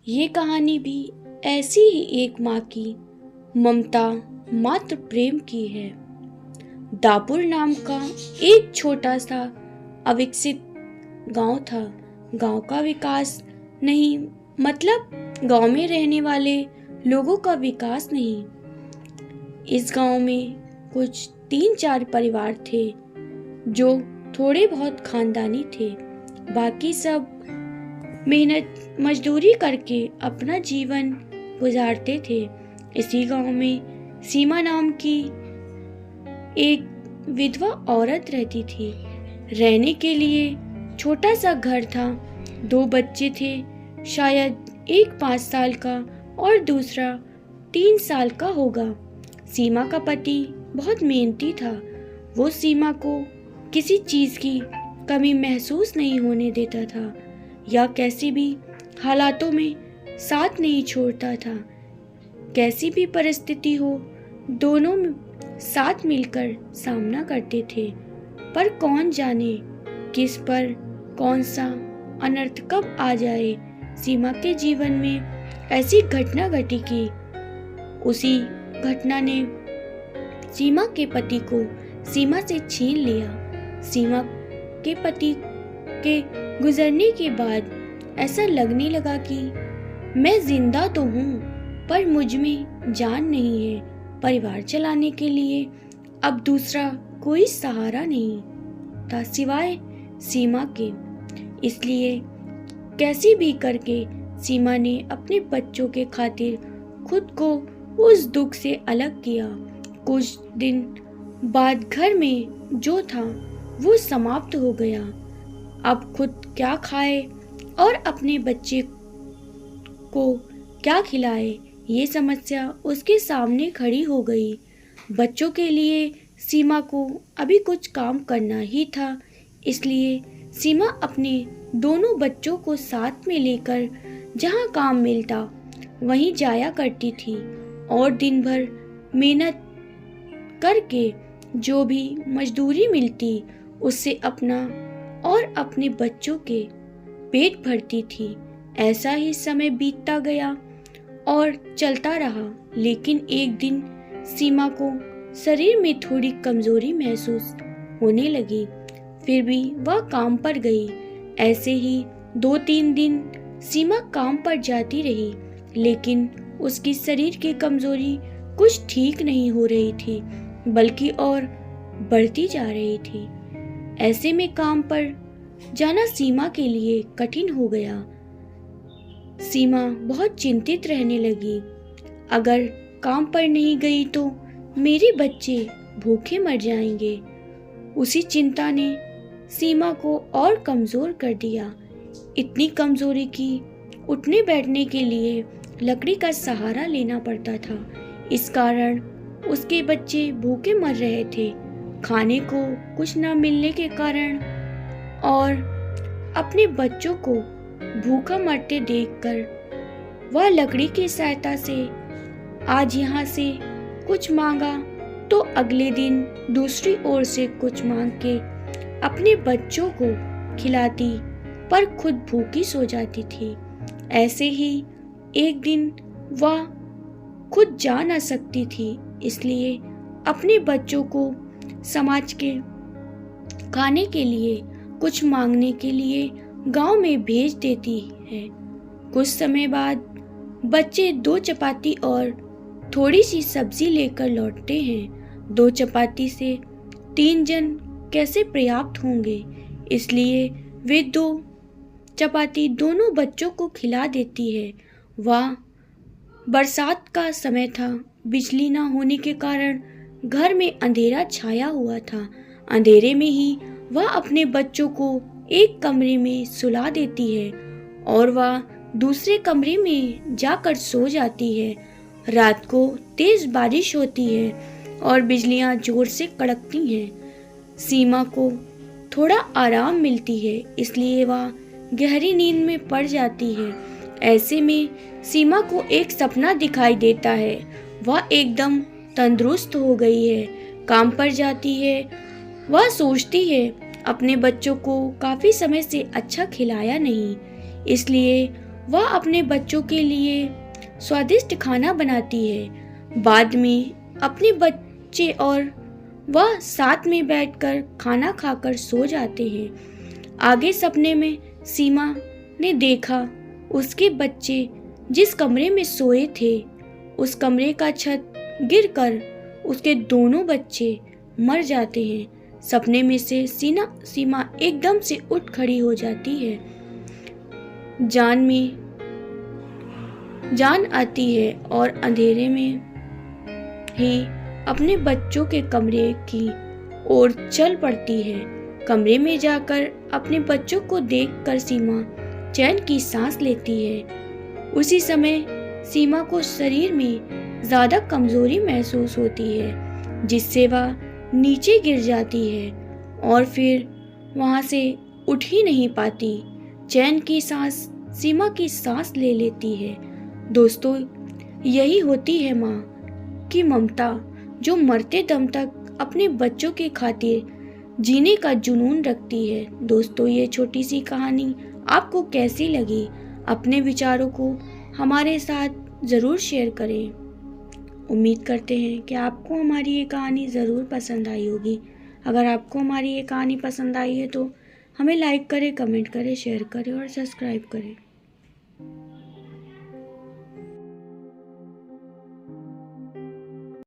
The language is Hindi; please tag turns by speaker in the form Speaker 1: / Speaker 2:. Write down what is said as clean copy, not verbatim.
Speaker 1: ये कहानी भी ऐसी ही एक माँ की ममता मात्र प्रेम की है। दापुर नाम का एक छोटा सा अविकसित गांव था। गांव का विकास नहीं, मतलब गांव में रहने वाले लोगों का विकास नहीं। इस गांव में कुछ 3-4 परिवार थे जो थोड़े बहुत खानदानी थे। बाकी सब मेहनत मजदूरी करके अपना जीवन गुजारते थे। इसी गांव में सीमा नाम की एक विधवा औरत रहती थी। रहने के लिए छोटा सा घर था। 2 बच्चे थे, शायद एक 5 साल का और दूसरा 3 साल का होगा। सीमा का पति बहुत मेहनती था। वो सीमा को किसी चीज़ की कमी महसूस नहीं होने देता था या कैसी भी हालातों में साथ नहीं छोड़ता था। कैसी भी परिस्थिति हो, दोनों साथ मिलकर सामना करते थे। पर कौन जाने किस पर कौन सा अनर्थ कब आ जाए। सीमा के जीवन में ऐसी घटना घटी कि उसी घटना ने सीमा के पति को सीमा से छीन लिया। सीमा के पति के गुजरने के बाद ऐसा लगने लगा कि मैं जिंदा तो हूँ, पर मुझ में जान नहीं है। परिवार चलाने के लिए अब दूसरा कोई सहारा नहीं था सिवाय सीमा के। इसलिए कैसी भी करके सीमा ने अपने बच्चों के खातिर खुद को उस दुख से अलग किया। कुछ दिन बाद घर में जो था वो समाप्त हो गया। अब खुद क्या खाए और अपने बच्चे को क्या खिलाए, ये समस्या उसके सामने खड़ी हो गई। बच्चों के लिए सीमा को अभी कुछ काम करना ही था। इसलिए सीमा अपने दोनों बच्चों को साथ में लेकर जहाँ काम मिलता वहीं जाया करती थी और दिन भर मेहनत करके जो भी मजदूरी मिलती उससे अपना और अपने बच्चों के पेट भरती थी। ऐसा ही समय बीतता गया और चलता रहा। लेकिन एक दिन सीमा को शरीर में थोड़ी कमजोरी महसूस होने लगी। फिर भी वह काम पर गई। ऐसे ही 2-3 दिन सीमा काम पर जाती रही, लेकिन उसकी शरीर की कमजोरी कुछ ठीक नहीं हो रही थी, बल्कि और बढ़ती जा रही थी। ऐसे में काम पर जाना सीमा के लिए कठिन हो गया। सीमा बहुत चिंतित रहने लगी। अगर काम पर नहीं गई तो मेरे बच्चे भूखे मर जाएंगे। उसी चिंता ने सीमा को और कमजोर कर दिया। इतनी कमजोरी कि उठने बैठने के लिए लकड़ी का सहारा लेना पड़ता था। इस कारण उसके बच्चे भूखे मर रहे थे। खाने को कुछ न मिलने के कारण और अपने बच्चों को भूखा मरते देखकर वह लकड़ी की सहायता से आज यहाँ से कुछ मांगा तो अगले दिन दूसरी ओर से कुछ मांग के अपने बच्चों को खिलाती, पर खुद भूखी सो जाती थी। ऐसे ही एक दिन वह खुद जा न सकती थी, इसलिए अपने बच्चों को समाज के खाने के लिए कुछ मांगने के लिए गांव में भेज देती है। कुछ समय बाद बच्चे 2 चपाती और थोड़ी सी सब्जी लेकर लौटते हैं। 2 चपाती से 3 जन कैसे पर्याप्त होंगे, इसलिए वे 2 चपाती दोनों बच्चों को खिला देती है। वह बरसात का समय था। बिजली न होने के कारण घर में अंधेरा छाया हुआ था। अंधेरे में ही वह अपने बच्चों को एक कमरे में सुला देती है और वह दूसरे कमरे में जाकर सो जाती है। रात को तेज बारिश होती है और बिजलियां जोर से कड़कती हैं। सीमा को थोड़ा आराम मिलती है, इसलिए वह गहरी नींद में पड़ जाती है। ऐसे में सीमा को एक सपना दिखाई देता है। वह एकदम तंदुरुस्त हो गई है, काम पर जाती है। वह सोचती है अपने बच्चों को काफी समय से अच्छा खिलाया नहीं, इसलिए वह अपने बच्चों के लिए स्वादिष्ट खाना बनाती है। बाद में अपने बच्चे और वह साथ में बैठकर खाना खाकर सो जाते हैं। आगे सपने में सीमा ने देखा उसके बच्चे जिस कमरे में सोए थे उस कमरे का छत गिरकर उसके दोनों बच्चे मर जाते हैं। सपने में से सीमा एकदम से उठ खड़ी हो जाती है। जान आती है और अंधेरे में ही अपने बच्चों के कमरे की ओर चल पड़ती है। कमरे में जाकर अपने बच्चों को देखकर सीमा चैन की सांस लेती है। उसी समय सीमा को शरीर में ज्यादा कमजोरी महसूस होती है, जिससे वह नीचे गिर जाती है और फिर वहां से उठ ही नहीं पाती। चैन की सांस सीमा की सांस ले लेती है। दोस्तों, यही होती है माँ की ममता, जो मरते दम तक अपने बच्चों के खातिर जीने का जुनून रखती है। दोस्तों, ये छोटी सी कहानी आपको कैसी लगी? अपने विचारों को हमारे साथ ज़रूर शेयर करें। उम्मीद करते हैं कि आपको हमारी ये कहानी ज़रूर पसंद आई होगी। अगर आपको हमारी ये कहानी पसंद आई है तो हमें लाइक करें, कमेंट करें, शेयर करें और सब्सक्राइब करें।